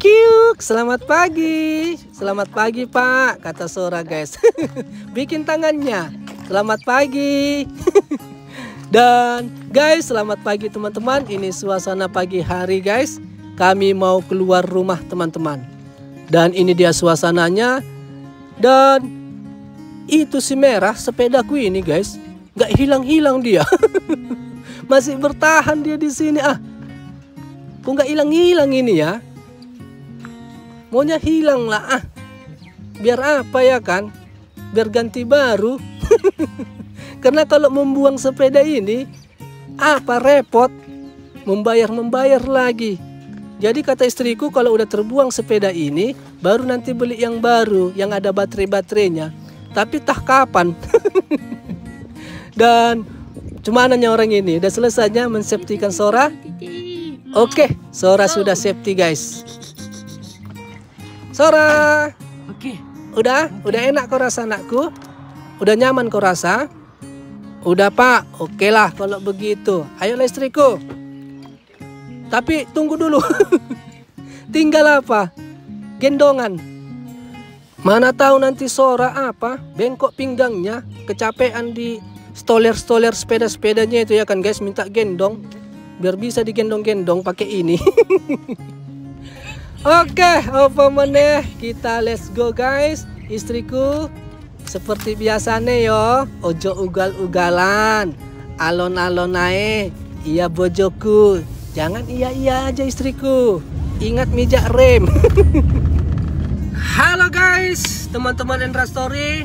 Kiuk, selamat pagi. Selamat pagi Pak, kata Sora guys. Bikin tangannya. Selamat pagi. Dan guys, selamat pagi teman-teman. Ini suasana pagi hari guys. Kami mau keluar rumah teman-teman. Dan ini dia suasananya. Dan itu si merah sepedaku ini guys. Gak hilang-hilang dia. Masih bertahan dia di sini. Kok gak hilang-hilang ini ya? Maunya hilang lah. Biar apa ya kan? Biar ganti baru. Karena kalau membuang sepeda ini apa repot, membayar lagi. Jadi kata istriku kalau udah terbuang sepeda ini baru nanti beli yang baru yang ada baterainya. Tapi tah kapan? Dan cumananya orang ini udah selesainya mensafetykan Sora. Oke, Sora sudah safety guys. Sora, Oke. udah enak kau rasa anakku? Udah nyaman kau rasa? Udah Pak, oke lah kalau begitu. Ayolah istriku. Tapi tunggu dulu. Tinggal apa? Gendongan. Mana tahu nanti Sora apa? Bengkok pinggangnya, kecapean di stoler sepeda-sepedanya itu ya kan guys, minta gendong. Biar bisa digendong-gendong pakai ini. Oke, apa meneh kita let's go guys. Istriku seperti biasanya yo, ojo ugal-ugalan, alon-alon naik. Iya bojoku, jangan iya aja istriku. Ingat mijak rem. Halo guys, teman-teman Endra Story,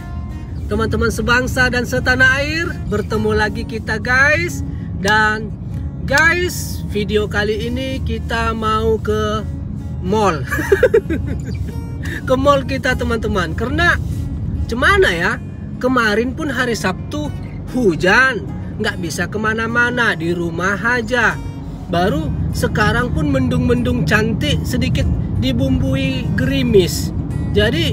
teman-teman sebangsa dan setanah air, bertemu lagi kita guys. Dan guys, video kali ini kita mau ke mall. Ke mall kita teman-teman. Karena cemana ya, kemarin pun hari Sabtu hujan, nggak bisa kemana-mana, di rumah aja. Baru sekarang pun mendung-mendung cantik, sedikit dibumbui gerimis. Jadi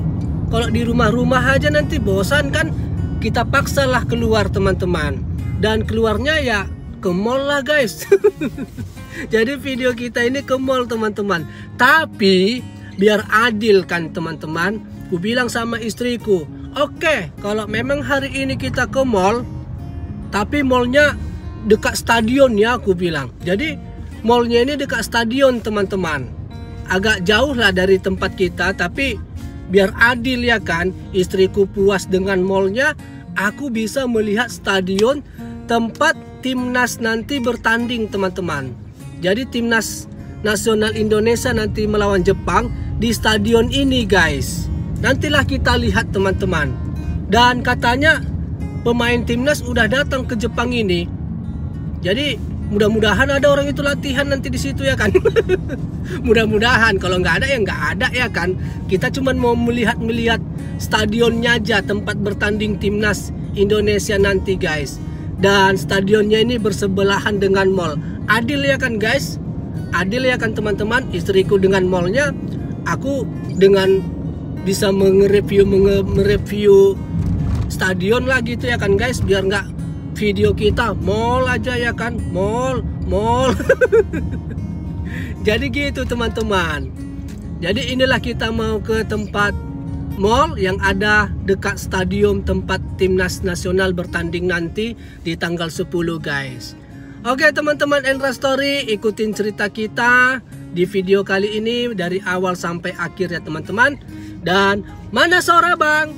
kalau di rumah-rumah aja nanti bosan kan, kita paksalah keluar teman-teman. Dan keluarnya ya ke mall lah guys. Jadi video kita ini ke mall teman-teman. Tapi biar adil kan teman-teman, ku bilang sama istriku, oke, kalau memang hari ini kita ke mall, tapi mallnya dekat stadion ya, aku bilang. Jadi mallnya ini dekat stadion teman-teman. Agak jauh lah dari tempat kita, tapi biar adil ya kan, istriku puas dengan mallnya, aku bisa melihat stadion tempat timnas nanti bertanding teman-teman. Jadi timnas nasional Indonesia nanti melawan Jepang di stadion ini guys. Nantilah kita lihat teman-teman. Dan katanya pemain timnas udah datang ke Jepang ini. Jadi mudah-mudahan ada orang itu latihan nanti di situ ya kan. Mudah-mudahan, kalau nggak ada ya nggak ada ya kan. Kita cuma mau melihat stadionnya aja, tempat bertanding timnas Indonesia nanti guys. Dan stadionnya ini bersebelahan dengan mall. Adil ya kan guys? Adil ya kan teman-teman? Istriku dengan mallnya, aku dengan bisa mereview stadion lah gitu ya kan guys. Biar nggak video kita mall aja ya kan, mall. Jadi gitu teman-teman. Jadi inilah kita mau ke tempat mall yang ada dekat stadion tempat timnas nasional bertanding nanti di tanggal 10 guys. Oke teman-teman Endra Story, ikutin cerita kita di video kali ini dari awal sampai akhir ya teman-teman. Dan mana Sora bang?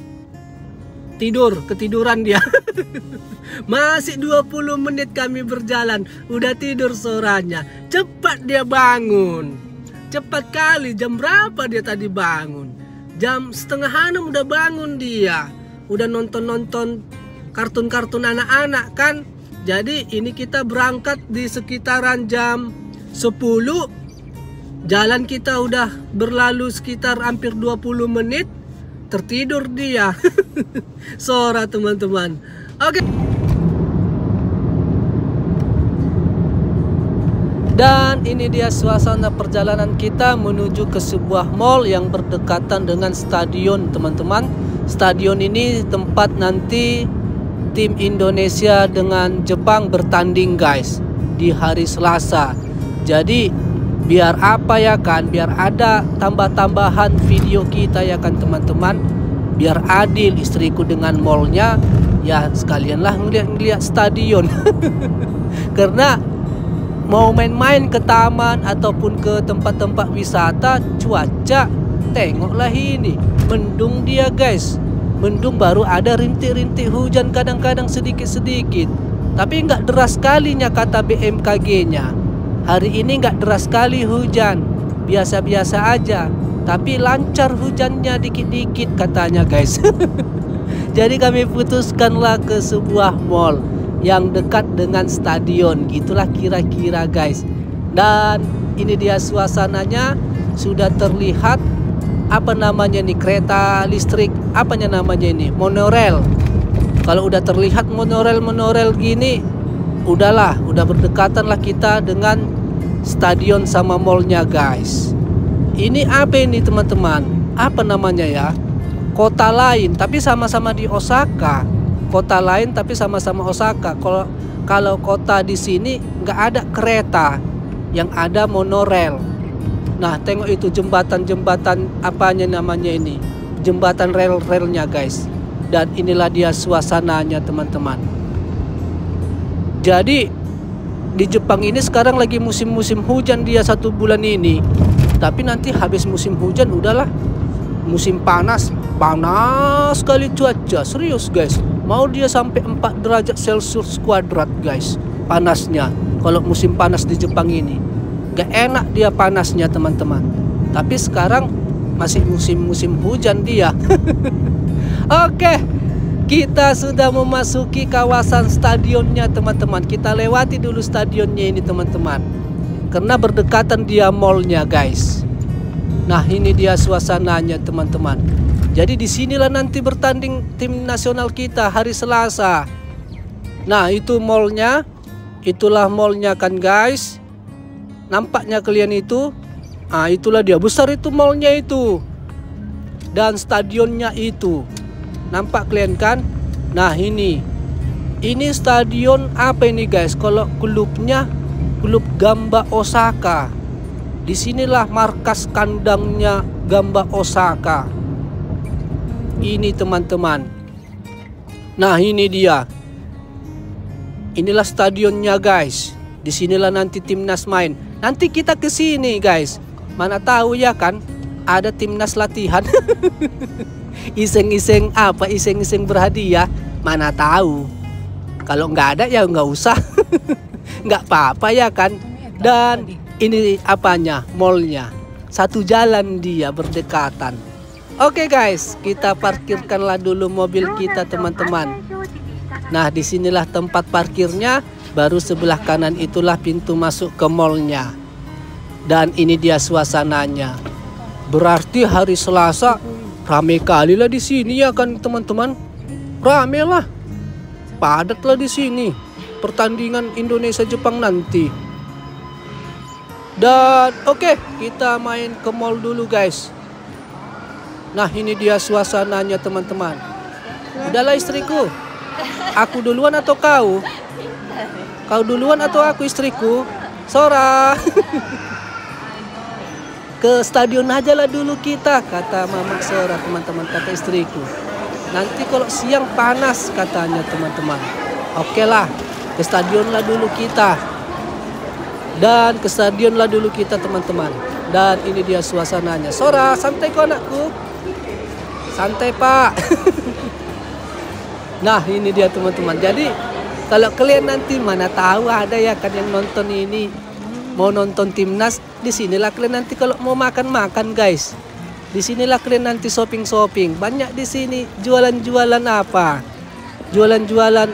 Ketiduran dia. Masih 20 menit kami berjalan, udah tidur Soranya. Cepat dia bangun. Cepat kali, jam berapa dia tadi bangun? Jam 5:30 udah bangun dia. Udah nonton kartun-kartun anak-anak kan. Jadi ini kita berangkat di sekitaran jam 10. Jalan kita udah berlalu sekitar hampir 20 menit. Tertidur dia. Sora teman-teman. Oke. Dan ini dia suasana perjalanan kita menuju ke sebuah mall yang berdekatan dengan stadion teman-teman. Stadion ini tempat nanti tim Indonesia dengan Jepang bertanding guys di hari Selasa. Jadi Biar apa ya kan, biar ada tambah-tambahan video kita ya kan teman-teman. Biar adil istriku dengan mallnya, ya sekalianlah ngeliat stadion. Karena mau main-main ke taman ataupun ke tempat-tempat wisata, cuaca tengoklah ini, mendung dia guys. Mendung, baru ada rintik-rintik hujan kadang-kadang sedikit-sedikit. Tapi nggak deras sekalinya kata BMKG-nya. Hari ini nggak deras sekali hujan, biasa-biasa aja. Tapi lancar hujannya dikit-dikit katanya guys. Jadi kami putuskanlah ke sebuah mall yang dekat dengan stadion, gitulah kira-kira guys. Dan ini dia suasananya, sudah terlihat apa namanya nih, kereta listrik, apanya namanya ini, monorail. Kalau udah terlihat monorail gini, udahlah, udah berdekatan lah kita dengan stadion sama mallnya guys. Ini apa ini teman-teman? Apa namanya ya? Kota lain tapi sama-sama di Osaka. Kota lain tapi sama-sama Osaka. Kalau kota di sini nggak ada kereta, yang ada monorail. Nah, tengok itu jembatan apanya namanya ini? Jembatan rel-relnya guys. Dan inilah dia suasananya teman-teman. Jadi di Jepang ini sekarang lagi musim-musim hujan dia 1 bulan ini. Tapi nanti habis musim hujan udahlah musim panas. Panas sekali cuaca, serius guys. Mau dia sampai 4 derajat Celcius kuadrat guys panasnya. Kalau musim panas di Jepang ini gak enak dia panasnya teman-teman. Tapi sekarang masih musim hujan dia. Oke, kita sudah memasuki kawasan stadionnya teman-teman. Kita lewati dulu stadionnya ini teman-teman, karena berdekatan dia mallnya guys. Nah, ini dia suasananya teman-teman. Jadi disinilah nanti bertanding tim nasional kita hari Selasa. Nah, itu mallnya. Itulah mallnya kan guys. Nampaknya kalian itu. Ah, itulah dia, besar itu mallnya itu. Dan stadionnya itu. Nampak kalian kan? Nah, ini stadion apa ini guys? Kalau klubnya, klub Gamba Osaka. Disinilah markas kandangnya Gamba Osaka. Ini teman-teman. Nah, ini dia. Inilah stadionnya guys. Disinilah nanti timnas main. Nanti kita ke sini guys. Mana tahu ya kan? Ada timnas latihan. Iseng-iseng apa? Iseng-iseng berhadiah. Mana tahu. Kalau nggak ada ya nggak usah. Nggak apa-apa ya kan. Dan ini apanya? Mallnya. Satu jalan dia berdekatan. Oke guys, kita parkirkanlah dulu mobil kita teman-teman. Nah, disinilah tempat parkirnya. Baru sebelah kanan itulah pintu masuk ke mallnya. Dan ini dia suasananya. Berarti hari Selasa rame kali lah di sini ya kan teman-teman. Rame lah, padat lah di sini. Pertandingan Indonesia Jepang nanti. Dan oke, kita main ke mall dulu guys. Nah, ini dia suasananya teman-teman. Udahlah istriku. Aku duluan atau kau? Kau duluan atau aku istriku? Sora. Ke stadion aja lah dulu kita, kata Mama Sora teman-teman, kata istriku. Nanti kalau siang panas katanya teman-teman. Oke lah, ke stadion lah dulu kita. Dan ke stadion lah dulu kita teman-teman. Dan ini dia suasananya. Sora, santai kok anakku. Santai pak. Nah, ini dia teman-teman. Jadi kalau kalian nanti mana tahu ada ya kan yang nonton ini, mau nonton timnas, di sinilah kalian nanti kalau mau makan guys. Di sinilah kalian nanti shopping. Banyak di sini jualan-jualan apa? Jualan-jualan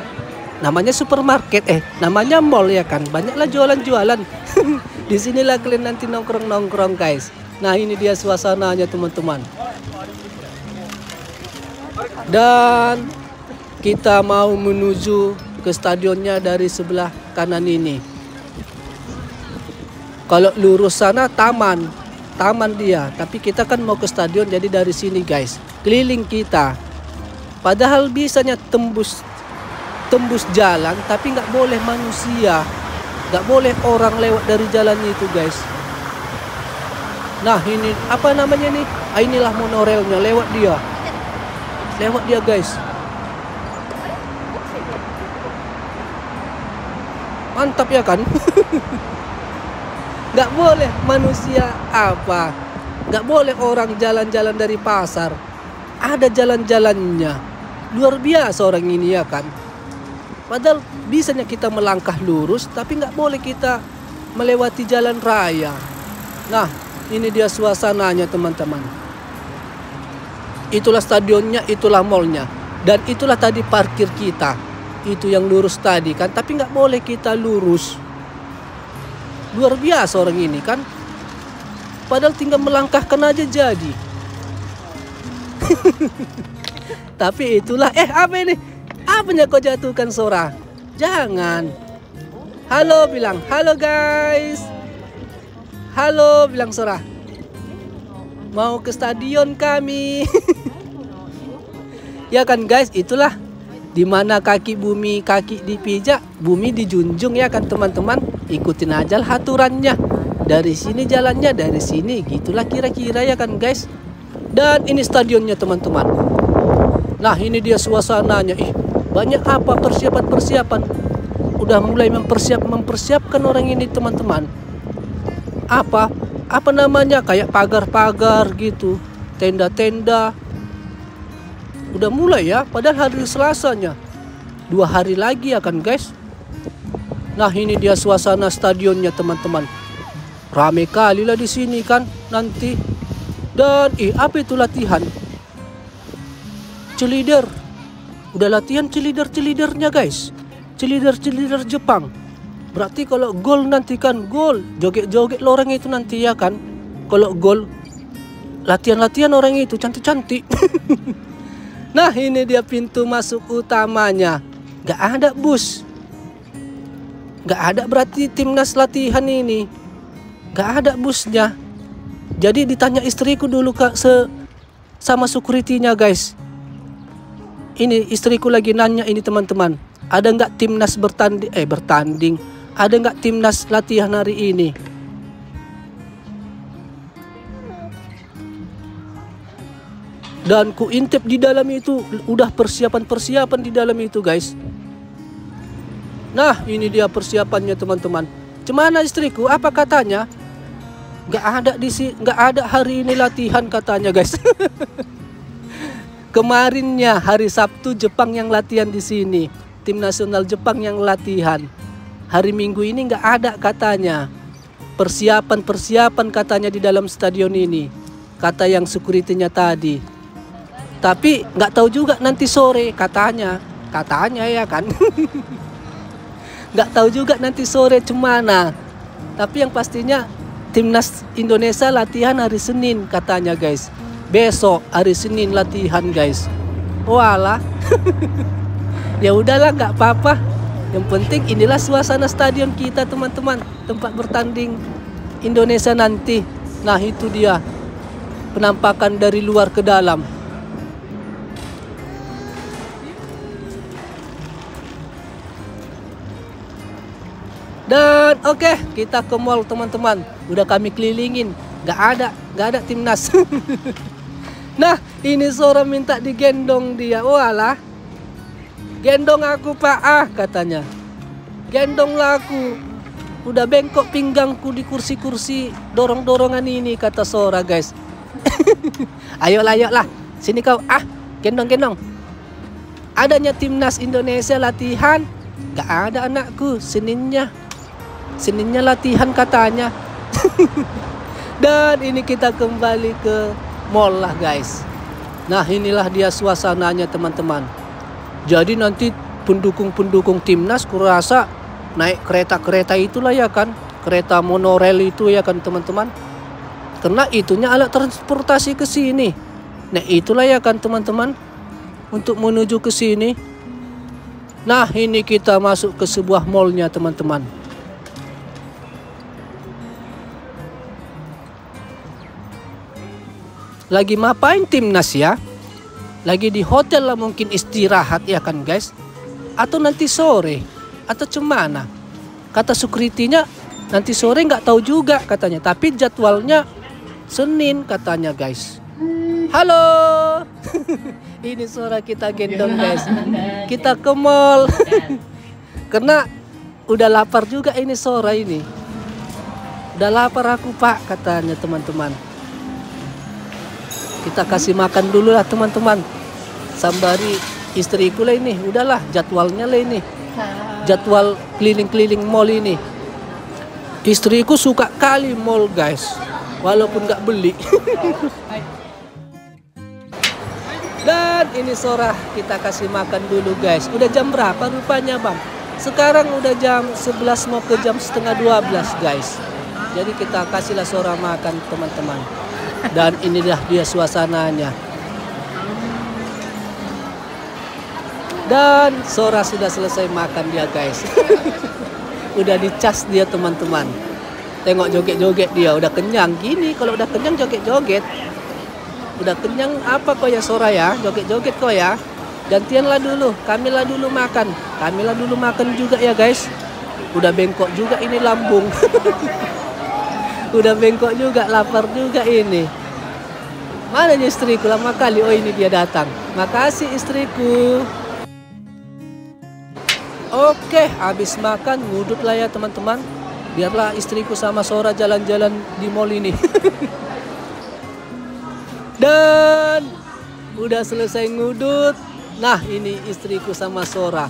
namanya supermarket, namanya mall ya kan. Banyaklah jualan-jualan. Di sinilah kalian nanti nongkrong guys. Nah, ini dia suasananya teman-teman. Dan kita mau menuju ke stadionnya dari sebelah kanan ini. Kalau lurus sana taman dia, tapi kita kan mau ke stadion, jadi dari sini guys, keliling kita. Padahal bisanya tembus jalan, tapi nggak boleh manusia, nggak boleh orang lewat dari jalan itu guys. Nah ini apa namanya nih? Inilah monorelnya, lewat dia. Lewat dia guys. Mantap ya kan? Nggak boleh manusia apa? Nggak boleh orang jalan-jalan dari pasar. Ada jalan-jalannya. Luar biasa orang ini ya kan? Padahal bisanya kita melangkah lurus, tapi nggak boleh kita melewati jalan raya. Nah, ini dia suasananya teman-teman. Itulah stadionnya, itulah mallnya. Dan itulah tadi parkir kita. Itu yang lurus tadi kan, tapi nggak boleh kita lurus. Luar biasa orang ini kan. Padahal tinggal melangkahkan aja jadi. Tapi itulah, apa ini? Apanya kau jatuhkan Sora? Jangan. Halo bilang, halo guys. Halo bilang Sora. Mau ke stadion kami. Ya kan guys, itulah dimana kaki bumi, kaki dipijak, bumi dijunjung ya kan teman-teman. Ikutin aja lah aturannya. Dari sini jalannya, dari sini, gitulah kira-kira ya kan guys. Dan ini stadionnya teman-teman. Nah ini dia suasananya. Banyak apa persiapan-persiapan. Udah mulai mempersiapkan orang ini teman-teman. Apa namanya, kayak pagar-pagar gitu, tenda-tenda. Udah mulai ya, padahal hari Selasanya. 2 hari lagi ya kan guys. Nah ini dia suasana stadionnya teman-teman. Rame kali lah di sini kan nanti. Dan apa itu latihan? Cheerleader. Udah latihan cheerleadernya guys. Cheerleader Jepang. Berarti kalau gol nanti kan gol, joget-joget orang itu nanti ya kan. Kalau gol, latihan-latihan orang itu cantik-cantik. Nah ini dia pintu masuk utamanya. Gak ada bus. Gak ada berarti timnas latihan ini. Gak ada busnya. Jadi ditanya istriku dulu sama security-nya guys. Ini istriku lagi nanya ini teman-teman. Ada nggak timnas bertanding? Ada nggak timnas latihan hari ini? Dan ku intip di dalam itu udah persiapan di dalam itu guys. Nah ini dia persiapannya teman-teman. Cemana istriku? Apa katanya? Nggak ada hari ini latihan katanya guys. Kemarinnya hari Sabtu Jepang yang latihan di sini. Tim nasional Jepang yang latihan. Hari Minggu ini nggak ada katanya. Persiapan katanya di dalam stadion ini. Kata yang security-nya tadi. Tapi nggak tahu juga nanti sore katanya. Katanya ya kan. Nggak tahu juga nanti sore cemana. Tapi yang pastinya timnas Indonesia latihan hari Senin katanya guys. Besok hari Senin latihan guys. Walah. Ya udahlah nggak apa-apa. Yang penting inilah suasana stadion kita teman-teman. Tempat bertanding Indonesia nanti. Nah itu dia. Penampakan dari luar ke dalam. Dan oke, kita ke mall teman-teman. Udah kami kelilingin. Gak ada timnas. Nah ini Sora minta digendong dia. Walah. Gendong aku pak katanya. Gendonglah aku. Udah bengkok pinggangku di kursi-kursi dorong-dorongan ini kata Sora guys. Ayolah. Sini kau. Gendong. Adanya timnas Indonesia latihan. Gak ada anakku. Seninnya latihan katanya. Dan ini kita kembali ke mall lah guys. Nah inilah dia suasananya teman-teman. Jadi nanti pendukung timnas kurasa naik kereta itulah ya kan. Kereta monorail itu ya kan teman-teman. Karena itunya alat transportasi ke sini. Nah itulah ya kan teman-teman. Untuk menuju ke sini. Nah ini kita masuk ke sebuah mallnya teman-teman. Lagi ngapain timnas ya? Lagi di hotel lah mungkin istirahat ya kan guys. Atau nanti sore. Atau cemana. Kata security-nya nanti sore nggak tahu juga katanya. Tapi jadwalnya Senin katanya guys. Halo. Ini suara kita gendong guys. Kita ke mall. Karena udah lapar juga ini sore ini. Udah lapar aku pak katanya teman-teman. Kita kasih makan dulu lah teman-teman. Sambari istriku lah ini. Udahlah jadwalnya lah ini. Jadwal keliling-keliling mall ini. Istriku suka kali mall guys. Walaupun nggak beli. Dan ini Sora kita kasih makan dulu guys. Udah jam berapa rupanya bang? Sekarang udah jam 11 mau ke jam setengah 12 guys. Jadi kita kasihlah Sora makan teman-teman. Dan inilah dia suasananya. Dan Sora sudah selesai makan dia guys. Udah dicas dia teman-teman. Tengok joget-joget dia. Udah kenyang gini. Kalau udah kenyang joget-joget. Udah kenyang apa kok ya Sora ya? Joget-joget kok ya. Gantianlah dulu, kamilah dulu makan. Kamilah dulu makan juga ya guys. Udah bengkok juga ini lambung. Udah bengkok juga, lapar juga ini. Mana nih istriku lama kali? Oh ini dia datang. Makasih istriku. Oke, habis makan ngudut lah ya teman-teman. Biarlah istriku sama Sora jalan-jalan di mall ini. Dan udah selesai ngudut. Nah ini istriku sama Sora.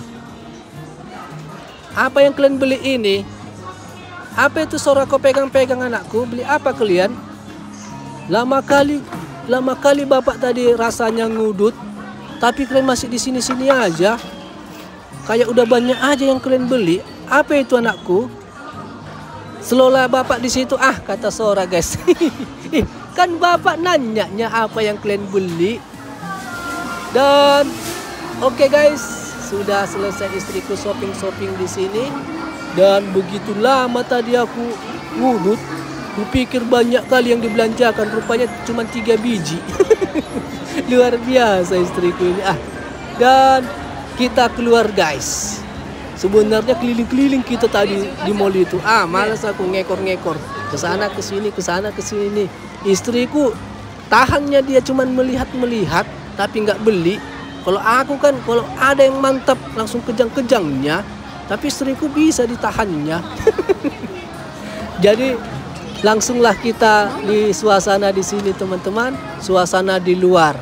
Apa yang kalian beli ini? Apa itu Sora kau pegang-pegang anakku? Beli apa kalian? Lama kali bapak tadi rasanya ngudut. Tapi kalian masih di sini-sini aja. Kayak udah banyak aja yang kalian beli. Apa itu anakku? Selolah bapak di situ kata Sora guys. Kan bapak nanyanya apa yang kalian beli. Dan oke guys, sudah selesai istriku shopping di sini. Dan begitu lama tadi aku ngudut, kupikir banyak kali yang dibelanjakan, rupanya cuma 3 biji. Luar biasa istriku ini. Dan kita keluar guys. Sebenarnya keliling-keliling kita tadi di mall itu. Malas aku ngekor-ngekor. Kesana kesini, kesana kesini. Istriku tahannya dia cuman melihat-melihat, tapi nggak beli. Kalau aku kan, kalau ada yang mantap langsung kejang-kejangnya, tapi istriku bisa ditahannya. Jadi langsunglah kita di suasana di sini teman-teman, suasana di luar.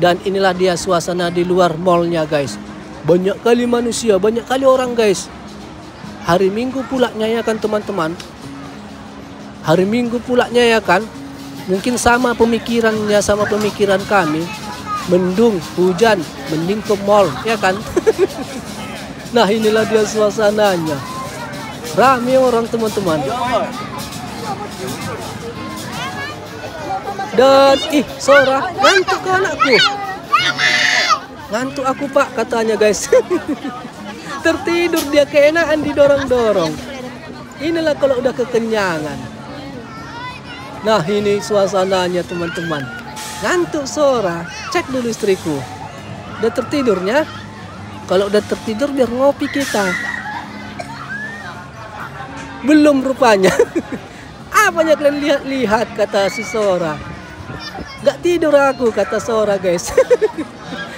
Dan inilah dia suasana di luar mallnya guys. Banyak kali manusia, banyak kali orang guys. Hari Minggu pulaknya ya kan teman-teman. Hari Minggu pulaknya ya kan. Mungkin sama pemikirannya sama pemikiran kami. Mendung, hujan, mending ke mall, ya kan? Nah inilah dia suasananya. Rame orang teman-teman. Dan Sora, ngantuk ke anakku. Ngantuk aku pak katanya guys. Tertidur dia keenaan didorong-dorong. Inilah kalau udah kekenyangan. Nah ini suasananya teman-teman. Ngantuk Sora. Cek dulu istriku. Udah tertidurnya. Kalau udah tertidur biar ngopi kita. Belum rupanya. Apanya kalian lihat-lihat kata si Sora. Gak tidur aku kata Sora guys.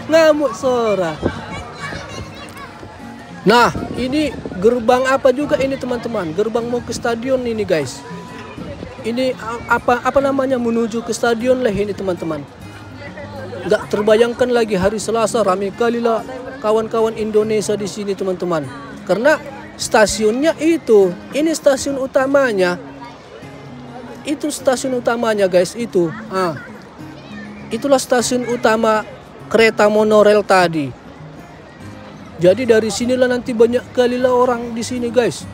Ngamuk Sora. Nah ini gerbang apa juga ini teman-teman. Gerbang mau ke stadion ini guys. Ini apa namanya, menuju ke stadion lah ini teman-teman. Gak terbayangkan lagi hari Selasa ramai kali lah kawan-kawan Indonesia di sini teman-teman. Karena stasiunnya itu, ini stasiun utamanya. Itu stasiun utamanya guys itu. Itulah stasiun utama kereta monorail tadi. Jadi dari sinilah nanti banyak kali lah orang di sini guys.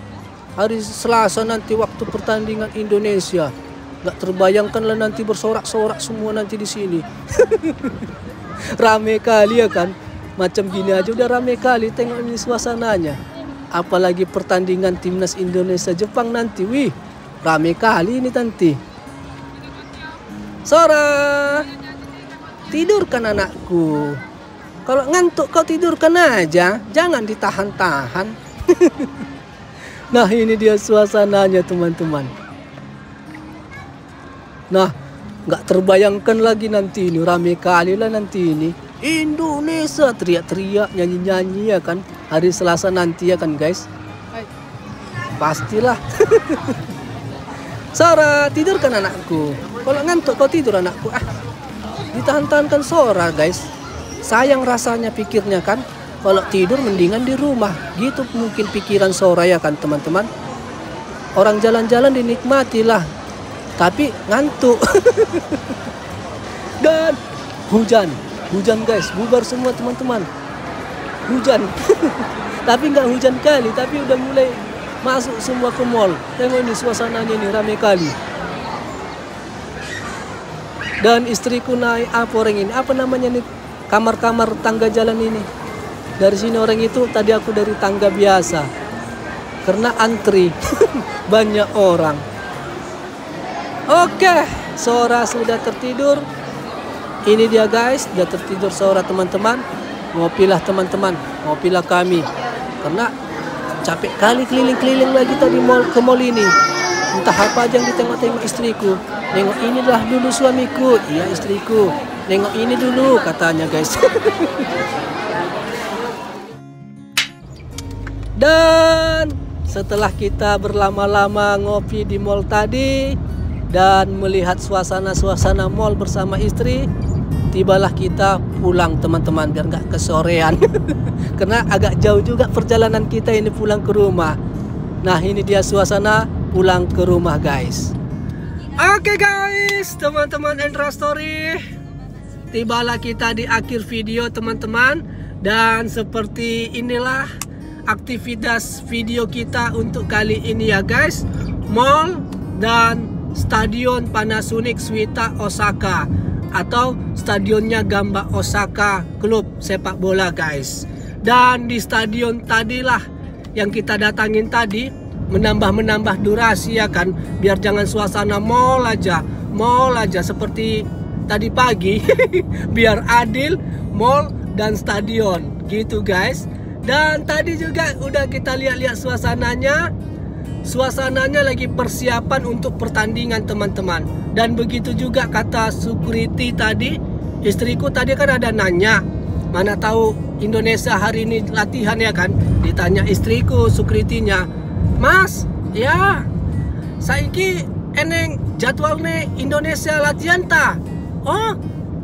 Hari Selasa nanti waktu pertandingan Indonesia. Gak terbayangkan lah nanti bersorak-sorak semua nanti di sini. Rame kali ya kan. Macam gini aja udah rame kali. Tengok ini suasananya. Apalagi pertandingan timnas Indonesia Jepang nanti. Wih, rame kali ini nanti. Sora, tidurkan anakku. Kalau ngantuk kau tidurkan aja. Jangan ditahan-tahan. Nah ini dia suasananya teman-teman. Nah nggak terbayangkan lagi nanti ini, rame kali lah nanti ini. Indonesia teriak-teriak, nyanyi-nyanyi ya kan, hari Selasa nanti ya kan guys. Pastilah. Sora, tidur kan anakku? Kalau ngantuk kau tidur anakku. Ditahan-tahankan Sora guys. Sayang rasanya pikirnya kan. Kalau tidur mendingan di rumah. Gitu mungkin pikiran Sora ya kan teman-teman. Orang jalan-jalan dinikmatilah. Tapi ngantuk. Dan hujan. Hujan guys. Bubar semua teman-teman. Hujan. Tapi nggak hujan kali. Tapi udah mulai masuk semua ke mall. Tengok ini suasananya ini rame kali. Dan istriku naik apa orang ini? Apa namanya nih? Kamar-kamar tangga jalan ini. Dari sini orang itu, tadi aku dari tangga biasa. Karena antri. Banyak orang. Oke, Sora sudah tertidur. Ini dia guys, sudah tertidur Sora teman-teman. Ngopilah teman-teman, ngopilah kami. Karena capek kali keliling-keliling lagi tadi ke mall ini. Entah apa aja yang ditengok-tengok istriku. Nengok inilah dulu suamiku. Iya istriku. Nengok ini dulu katanya guys. Dan setelah kita berlama-lama ngopi di mall tadi dan melihat suasana-suasana mall bersama istri, tibalah kita pulang teman-teman biar nggak kesorean. Karena agak jauh juga perjalanan kita ini pulang ke rumah. Nah ini dia suasana pulang ke rumah guys. Oke guys, teman-teman Endra Story, tibalah kita di akhir video teman-teman. Dan seperti inilah aktivitas video kita untuk kali ini ya guys. Mall dan Stadion Panasonic Suita Osaka, atau stadionnya Gamba Osaka klub sepak bola guys. Dan di stadion tadilah yang kita datangin tadi, menambah durasi ya kan, biar jangan suasana mall aja seperti tadi pagi. Biar adil mall dan stadion gitu guys. Dan tadi juga udah kita lihat-lihat suasananya lagi persiapan untuk pertandingan teman-teman. Dan begitu juga kata security tadi, istriku tadi kan ada nanya, mana tahu Indonesia hari ini latihan ya kan. Ditanya istriku security-nya, Mas, ya saiki eneng jadwalnya Indonesia latihan ta? Oh,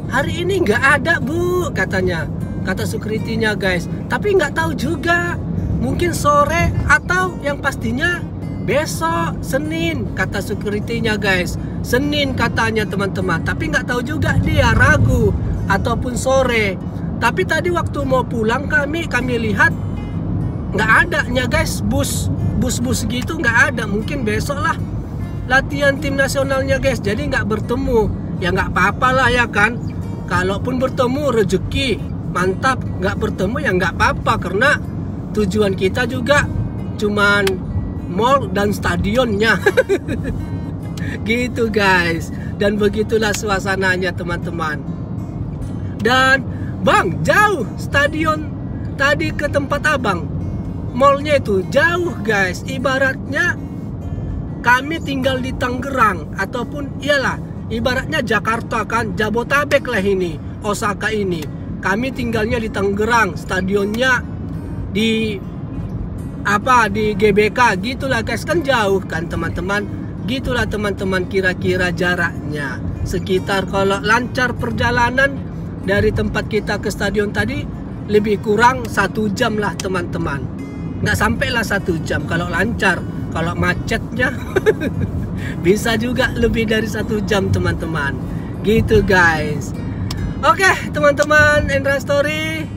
hari ini nggak ada bu, katanya. Kata security-nya guys. Tapi nggak tahu juga, mungkin sore atau yang pastinya besok Senin, kata security-nya guys. Senin katanya teman-teman. Tapi nggak tahu juga, dia ragu ataupun sore. Tapi tadi waktu mau pulang kami lihat nggak adanya guys, bus gitu nggak ada. Mungkin besok lah latihan tim nasionalnya guys. Jadi nggak bertemu. Ya nggak apa-apa lah ya kan. Kalaupun bertemu rezeki mantap, nggak bertemu ya nggak apa-apa. Karena tujuan kita juga cuman mall dan stadionnya. Gitu guys. Dan begitulah suasananya teman-teman. Dan bang, jauh stadion tadi ke tempat abang, mallnya itu jauh guys. Ibaratnya kami tinggal di Tangerang, ataupun iyalah ibaratnya Jakarta kan, Jabotabek lah ini, Osaka ini. Kami tinggalnya di Tangerang, stadionnya di GBK gitulah guys, kan jauh kan teman-teman. Gitulah teman-teman kira-kira jaraknya. Sekitar kalau lancar perjalanan dari tempat kita ke stadion tadi lebih kurang 1 jam lah teman-teman. Nggak sampai lah 1 jam kalau lancar. Kalau macetnya bisa juga lebih dari 1 jam teman-teman. Gitu guys. Oke teman-teman Endra Story,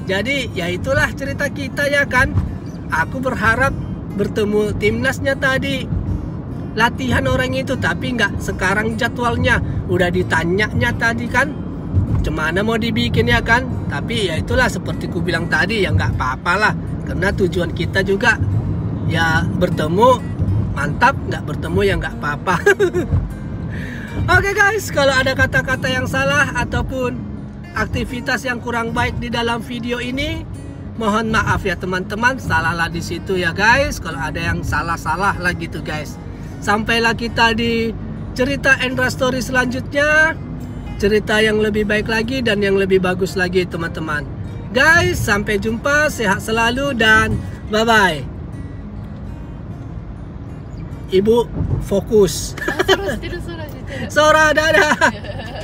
jadi ya itulah cerita kita ya kan. Aku berharap bertemu timnasnya tadi, latihan orang itu, tapi nggak sekarang jadwalnya. Udah ditanyanya tadi kan, cemana mau dibikin ya kan. Tapi ya itulah seperti ku bilang tadi, ya nggak apa-apa lah. Karena tujuan kita juga ya bertemu, mantap. Nggak bertemu ya nggak apa-apa. Oke guys, kalau ada kata-kata yang salah ataupun aktivitas yang kurang baik di dalam video ini, mohon maaf ya teman-teman. Salahlah di situ ya guys. Kalau ada yang salah-salah lah gitu guys. Sampailah kita di cerita Endra Story selanjutnya, cerita yang lebih baik lagi dan yang lebih bagus lagi teman-teman. Guys, sampai jumpa, sehat selalu dan bye-bye. Ibu fokus. Sora, dadah.